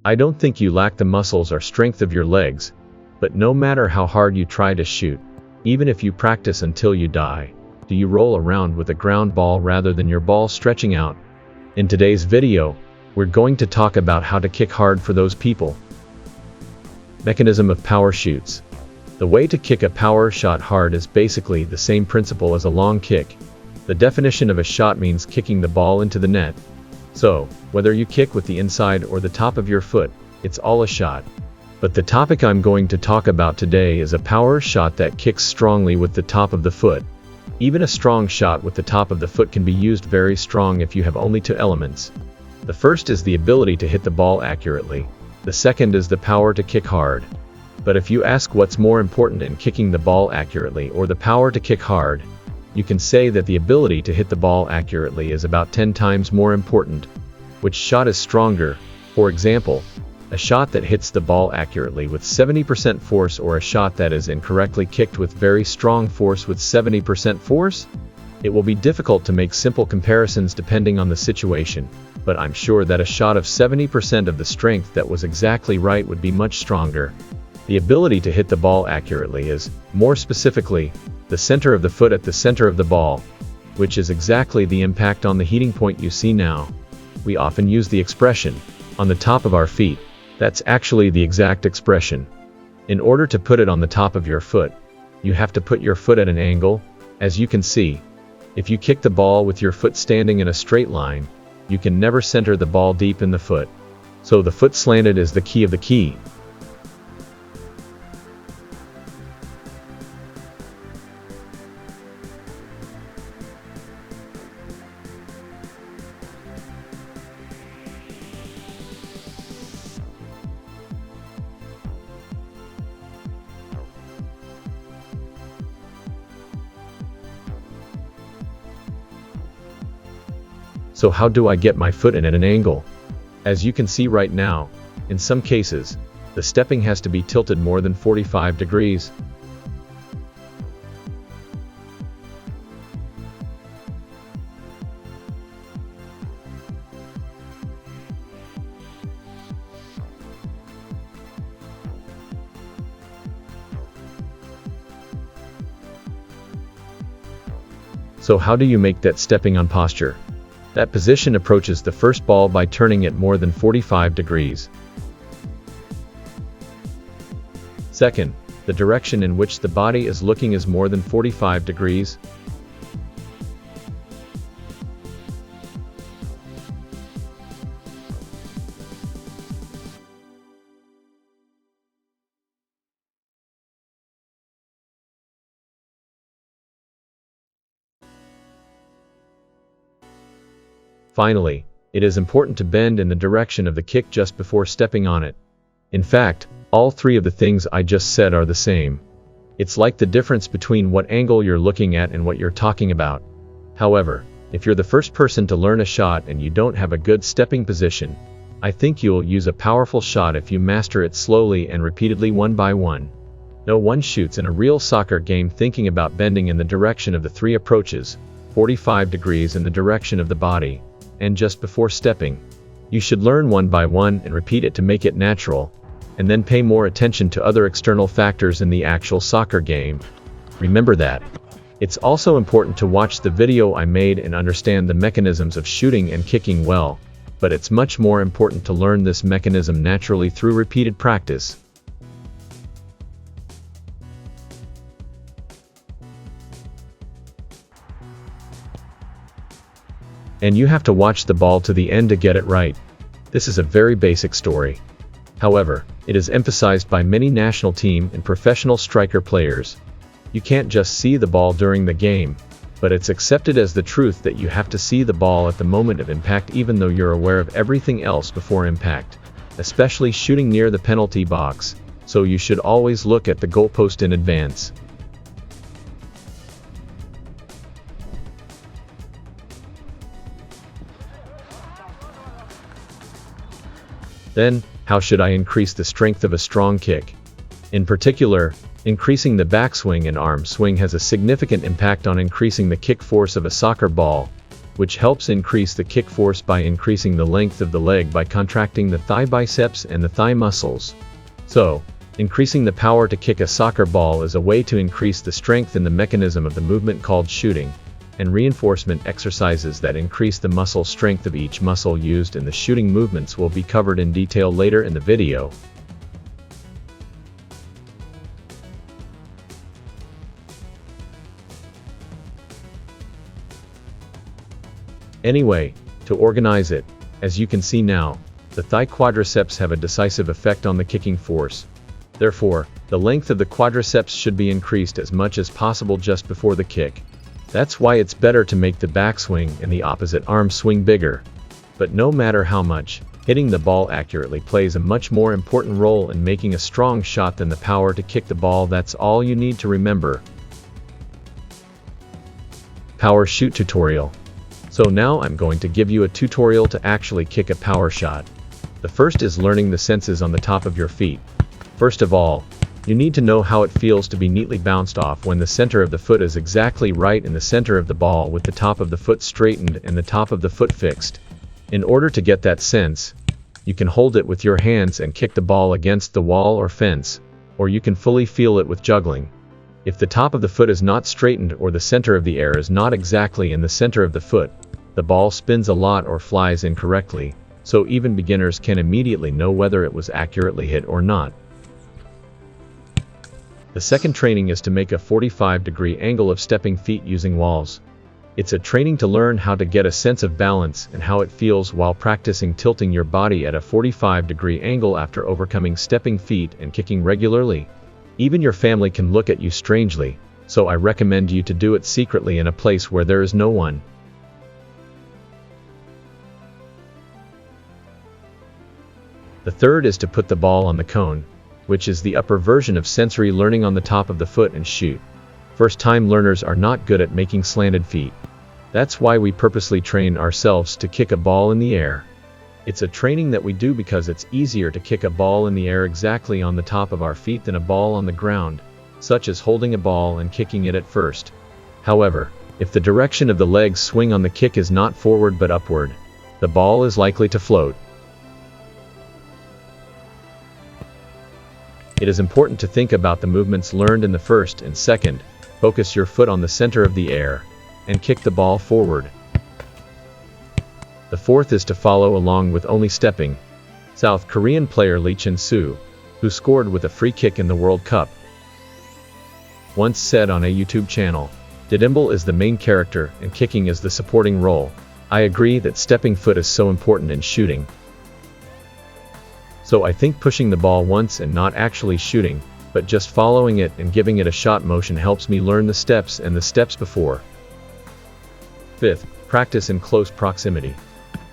I don't think you lack the muscles or strength of your legs, but no matter how hard you try to shoot, even if you practice until you die, do you roll around with a ground ball rather than your ball stretching out? In today's video, we're going to talk about how to kick hard for those people. Mechanism of power shoots. The way to kick a power shot hard is basically the same principle as a long kick. The definition of a shot means kicking the ball into the net. So, whether you kick with the inside or the top of your foot, it's all a shot. But the topic I'm going to talk about today is a power shot that kicks strongly with the top of the foot. Even a strong shot with the top of the foot can be used very strong if you have only two elements. The first is the ability to hit the ball accurately. The second is the power to kick hard. But if you ask what's more important in kicking the ball accurately or the power to kick hard, you can say that the ability to hit the ball accurately is about 10 times more important. Which shot is stronger? For example, a shot that hits the ball accurately with 70% force or a shot that is incorrectly kicked with very strong force with 70% force? It will be difficult to make simple comparisons depending on the situation, but I'm sure that a shot of 70% of the strength that was exactly right would be much stronger. The ability to hit the ball accurately is, more specifically, the center of the foot at the center of the ball, which is exactly the impact on the heating point you see now. We often use the expression, on the top of our feet. That's actually the exact expression. In order to put it on the top of your foot, you have to put your foot at an angle, as you can see. If you kick the ball with your foot standing in a straight line, you can never center the ball deep in the foot. So the foot slanted is the key of the key. So how do I get my foot in at an angle? As you can see right now, in some cases, the stepping has to be tilted more than 45 degrees. So how do you make that stepping on posture? That position approaches the first ball by turning it more than 45 degrees. Second, the direction in which the body is looking is more than 45 degrees. Finally, it is important to bend in the direction of the kick just before stepping on it. In fact, all three of the things I just said are the same. It's like the difference between what angle you're looking at and what you're talking about. However, if you're the first person to learn a shot and you don't have a good stepping position, I think you'll use a powerful shot if you master it slowly and repeatedly one by one. No one shoots in a real soccer game thinking about bending in the direction of the three approaches, 45 degrees in the direction of the body, and just before stepping. You should learn one by one and repeat it to make it natural, and then pay more attention to other external factors in the actual soccer game. Remember that. It's also important to watch the video I made and understand the mechanisms of shooting and kicking well, but it's much more important to learn this mechanism naturally through repeated practice. And you have to watch the ball to the end to get it right. This is a very basic story. However, it is emphasized by many national team and professional striker players. You can't just see the ball during the game, but it's accepted as the truth that you have to see the ball at the moment of impact even though you're aware of everything else before impact, especially shooting near the penalty box, so you should always look at the goalpost in advance. Then, how should I increase the strength of a strong kick? In particular, increasing the backswing and arm swing has a significant impact on increasing the kick force of a soccer ball. which helps increase the kick force by increasing the length of the leg by contracting the thigh biceps and the thigh muscles. So, increasing the power to kick a soccer ball is a way to increase the strength in the mechanism of the movement called shooting, and reinforcement exercises that increase the muscle strength of each muscle used in the shooting movements will be covered in detail later in the video. Anyway, to organize it, as you can see now, the thigh quadriceps have a decisive effect on the kicking force. Therefore, the length of the quadriceps should be increased as much as possible just before the kick. That's why it's better to make the backswing and the opposite arm swing bigger. But no matter how much, hitting the ball accurately plays a much more important role in making a strong shot than the power to kick the ball. That's all you need to remember. Power shoot tutorial. So now I'm going to give you a tutorial to actually kick a power shot. The first is learning the senses on the top of your feet. First of all, you need to know how it feels to be neatly bounced off when the center of the foot is exactly right in the center of the ball with the top of the foot straightened and the top of the foot fixed. In order to get that sense, you can hold it with your hands and kick the ball against the wall or fence, or you can fully feel it with juggling. If the top of the foot is not straightened or the center of the air is not exactly in the center of the foot, the ball spins a lot or flies incorrectly, so even beginners can immediately know whether it was accurately hit or not. The second training is to make a 45-degree angle of stepping feet using walls. It's a training to learn how to get a sense of balance and how it feels while practicing tilting your body at a 45-degree angle after overcoming stepping feet and kicking regularly. Even your family can look at you strangely, so I recommend you to do it secretly in a place where there is no one. The third is to put the ball on the cone, which is the upper version of sensory learning on the top of the foot, and shoot. First-time learners are not good at making slanted feet. That's why we purposely train ourselves to kick a ball in the air. It's a training that we do because it's easier to kick a ball in the air exactly on the top of our feet than a ball on the ground, such as holding a ball and kicking it at first. However, if the direction of the legs swing on the kick is not forward but upward, the ball is likely to float. It is important to think about the movements learned in the first and second. Focus your foot on the center of the air, and kick the ball forward. The fourth is to follow along with only stepping. South Korean player Lee Chin-soo, who scored with a free kick in the World Cup, once said on a YouTube channel, "Didimble is the main character and kicking is the supporting role." I agree that stepping foot is so important in shooting. So I think pushing the ball once and not actually shooting, but just following it and giving it a shot motion helps me learn the steps and the steps before. Fifth, practice in close proximity.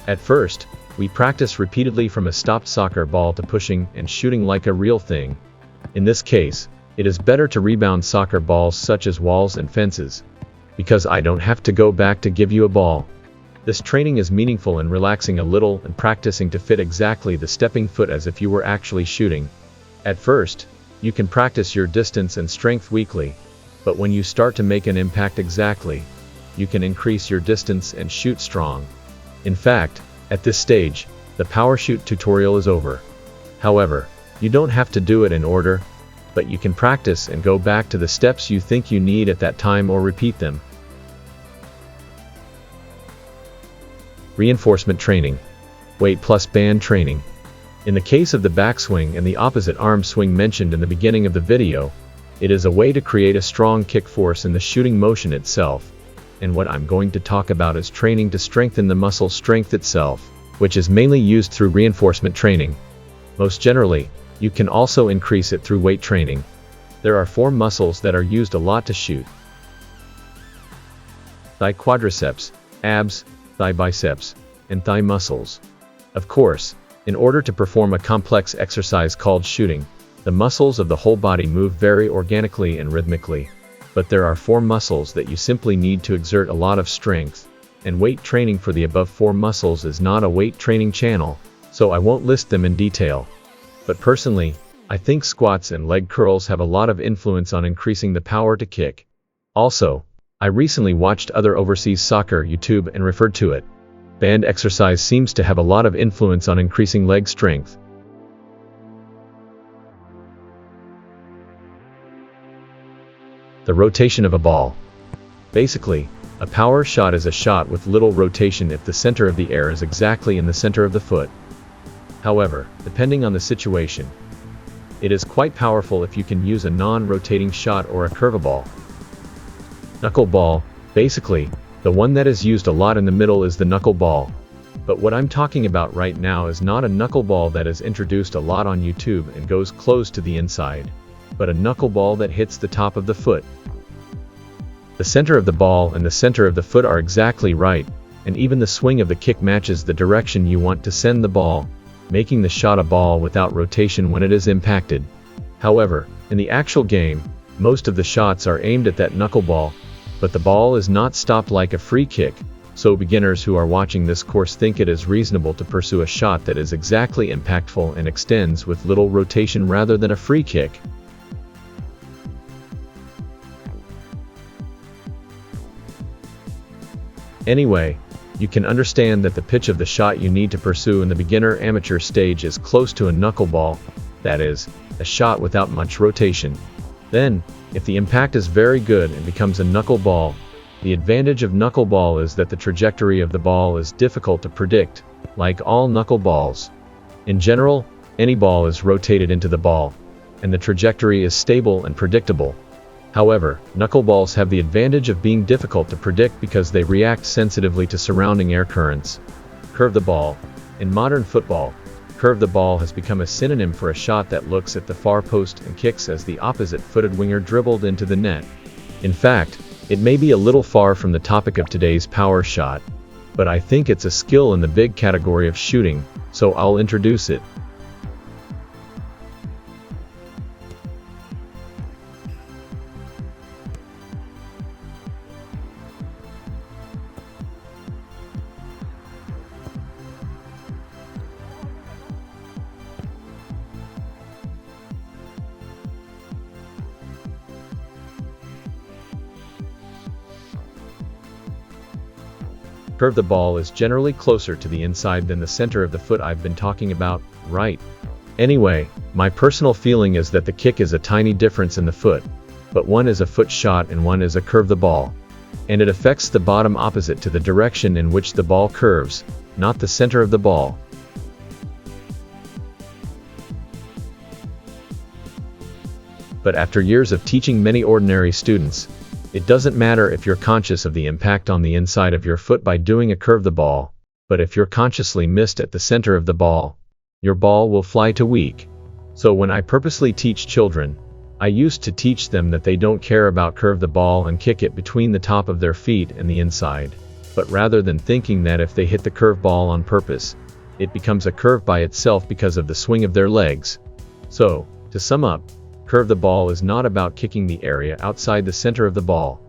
At first, we practice repeatedly from a stopped soccer ball to pushing and shooting like a real thing. In this case, it is better to rebound soccer balls such as walls and fences, because I don't have to go back to give you a ball. This training is meaningful in relaxing a little and practicing to fit exactly the stepping foot as if you were actually shooting. At first, you can practice your distance and strength weekly, but when you start to make an impact exactly, you can increase your distance and shoot strong. In fact, at this stage, the power shoot tutorial is over. However, you don't have to do it in order, but you can practice and go back to the steps you think you need at that time or repeat them. Reinforcement training. Weight plus band training. In the case of the backswing and the opposite arm swing mentioned in the beginning of the video, it is a way to create a strong kick force in the shooting motion itself. And what I'm going to talk about is training to strengthen the muscle strength itself, which is mainly used through reinforcement training. Most generally, you can also increase it through weight training. There are 4 muscles that are used a lot to shoot: thigh quadriceps, abs, thigh biceps, and thigh muscles. Of course, in order to perform a complex exercise called shooting, the muscles of the whole body move very organically and rhythmically. But there are 4 muscles that you simply need to exert a lot of strength, and weight training for the above 4 muscles is not a weight training channel, so I won't list them in detail. But personally, I think squats and leg curls have a lot of influence on increasing the power to kick. Also, I recently watched other overseas soccer YouTube and referred to it. Band exercise seems to have a lot of influence on increasing leg strength. The rotation of a ball. Basically, a power shot is a shot with little rotation if the center of the air is exactly in the center of the foot. However, depending on the situation, it is quite powerful if you can use a non-rotating shot or a curveball. Knuckleball, basically, the one that is used a lot in the middle is the knuckleball. But what I'm talking about right now is not a knuckleball that is introduced a lot on YouTube and goes close to the inside, but a knuckleball that hits the top of the foot. The center of the ball and the center of the foot are exactly right, and even the swing of the kick matches the direction you want to send the ball, making the shot a ball without rotation when it is impacted. However, in the actual game, most of the shots are aimed at that knuckleball, but the ball is not stopped like a free kick, so beginners who are watching this course think it is reasonable to pursue a shot that is exactly impactful and extends with little rotation rather than a free kick. Anyway, you can understand that the pitch of the shot you need to pursue in the beginner-amateur stage is close to a knuckleball, that is, a shot without much rotation. Then, if the impact is very good and becomes a knuckleball, the advantage of knuckleball is that the trajectory of the ball is difficult to predict, like all knuckleballs. In general, any ball is rotated into the ball, and the trajectory is stable and predictable. However, knuckleballs have the advantage of being difficult to predict because they react sensitively to surrounding air currents. Curve the ball. In modern football, curve the ball has become a synonym for a shot that looks at the far post and kicks as the opposite-footed winger dribbled into the net. In fact, it may be a little far from the topic of today's power shot, but I think it's a skill in the big category of shooting, so I'll introduce it. Curve the ball is generally closer to the inside than the center of the foot I've been talking about, right? Anyway, my personal feeling is that the kick is a tiny difference in the foot, but one is a foot shot and one is a curve the ball. And it affects the bottom opposite to the direction in which the ball curves, not the center of the ball. But after years of teaching many ordinary students, it doesn't matter if you're conscious of the impact on the inside of your foot by doing a curve the ball, but if you're consciously missed at the center of the ball, your ball will fly to weak. So when I purposely teach children, I used to teach them that they don't care about curve the ball and kick it between the top of their feet and the inside, but rather than thinking that if they hit the curve ball on purpose, it becomes a curve by itself because of the swing of their legs. So, to sum up, curve the ball is not about kicking the area outside the center of the ball.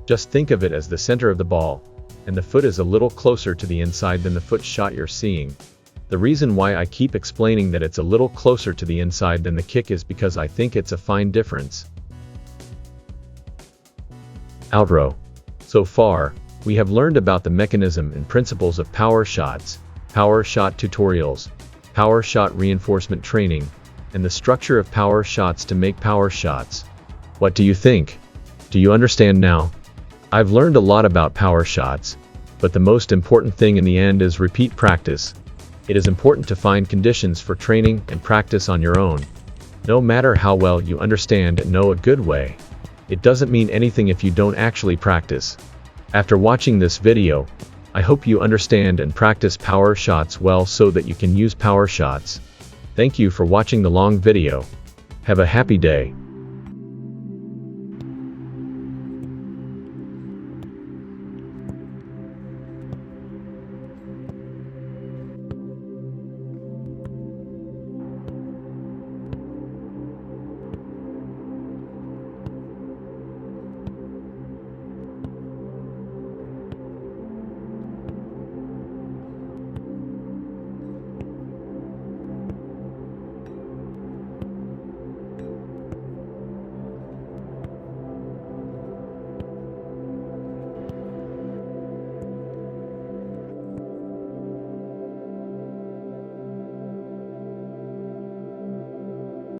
Just think of it as the center of the ball, and the foot is a little closer to the inside than the foot shot you're seeing. The reason why I keep explaining that it's a little closer to the inside than the kick is because I think it's a fine difference. Outro. So far, we have learned about the mechanism and principles of power shots, power shot tutorials, power shot reinforcement training, and the structure of power shots to make power shots. What do you think? Do you understand now? I've learned a lot about power shots, but the most important thing in the end is repeat practice. It is important to find conditions for training and practice on your own. No matter how well you understand and know a good way, it doesn't mean anything if you don't actually practice. After watching this video, I hope you understand and practice power shots well so that you can use power shots. Thank you for watching the long video. Have a happy day.